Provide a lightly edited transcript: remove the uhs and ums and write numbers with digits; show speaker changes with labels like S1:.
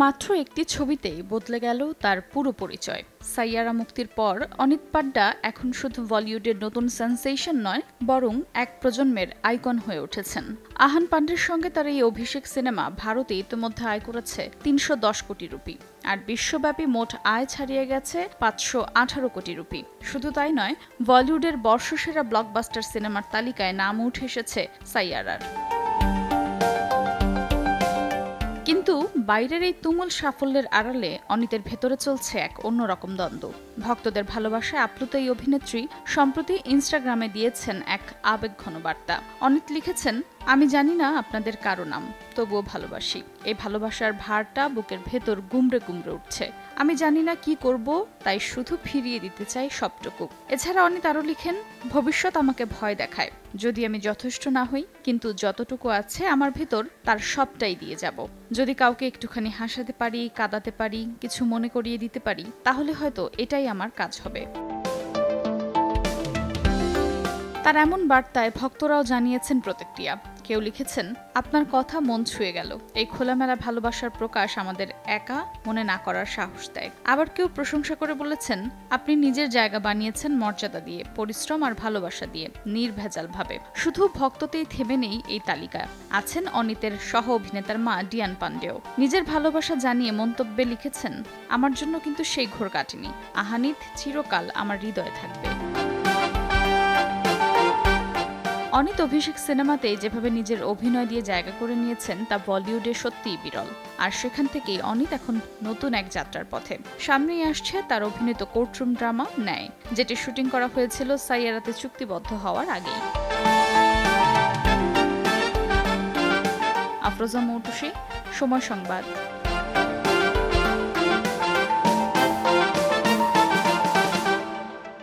S1: মাত্র একটি ছবিতেই বদলে গেল তার পুরো পরিচয়। সাইয়ারা মুক্তির পর অনিত পাড্ডা এখন শুধু বলিউডের নতুন সেন্সেশন নয়, বরং এক প্রজন্মের আইকন হয়ে উঠেছেন। আহান পান্ডের সঙ্গে তার এই অভিষেক সিনেমা ভারতে ইতিমধ্যে আয় করেছে ৩১০ কোটি রুপি, আর বিশ্বব্যাপী মোট আয় ছাড়িয়ে গেছে ৫১৮ কোটি রুপি। শুধু তাই নয়, বলিউডের বর্ষসেরা ব্লকবাস্টার সিনেমার তালিকায় নাম উঠে এসেছে সাইয়ারার। কিন্তু বাইরের এই তুমুল সাফল্যের আড়ালে অনিতের ভেতরে চলছে এক অন্যরকম দ্বন্দ্ব। ভক্তদের ভালোবাসায় আপ্লুত এই অভিনেত্রী সম্প্রতি ইনস্টাগ্রামে দিয়েছেন এক আবেগঘন বার্তা। অনিত লিখেছেন, আমি জানি না আপনাদের কারো নাম, তবুও ভালোবাসি। এই ভালোবাসার ভারটা বুকের ভেতর গুমড়ে গুমড়ে উঠছে। আমি জানি না কি করব, তাই শুধু ফিরিয়ে দিতে চাই সবটুকু। এছাড়া অনিত আরও লিখেন, ভবিষ্যৎ আমাকে ভয় দেখায়, যদি আমি যথেষ্ট না হই, কিন্তু যতটুকু আছে আমার ভেতর তার সবটাই দিয়ে যাব। যদি কাউকে একটুখানি হাসাতে পারি, কাঁদাতে পারি, কিছু মনে করিয়ে দিতে পারি, তাহলে হয়তো এটাই আমার কাজ হবে। তার এমন বার্তায় ভক্তরাও জানিয়েছেন প্রতিক্রিয়া। কেউ লিখেছেন, আপনার কথা মন ছুঁয়ে গেল। এই খোলামেলা ভালোবাসার প্রকাশ আমাদের একা মনে না করার সাহস দেয়। আবার কেউ প্রশংসা করে বলেছেন, আপনি নিজের জায়গা বানিয়েছেন মর্যাদা দিয়ে, পরিশ্রম আর ভালোবাসা দিয়ে, নির্ভেজাল ভাবে। শুধু ভক্ততেই থেমে নেই এই তালিকা, আছেন অনিতের সহ অভিনেতার মা ডিয়ান পান্ডেও। নিজের ভালোবাসা জানিয়ে মন্তব্যে লিখেছেন, আমার জন্য কিন্তু সেই ঘোর কাটেনি। আহানিত চিরকাল আমার হৃদয়ে থাকবে। অনিত অভিষেক সিনেমাতে যেভাবে নিজের অভিনয় দিয়ে জায়গা করে নিয়েছেন তা বলিউডে সত্যিই বিরল। আর সেখান থেকেই অনিত এখন নতুন এক যাত্রার পথে। সামনেই আসছে তার অভিনীত কোর্টরুম ড্রামা ন্যায়, যেটি শুটিং করা হয়েছিল সাইয়ারাতে চুক্তিবদ্ধ হওয়ার আগেই। আফরোজা মৌটুসী, সময় সংবাদ।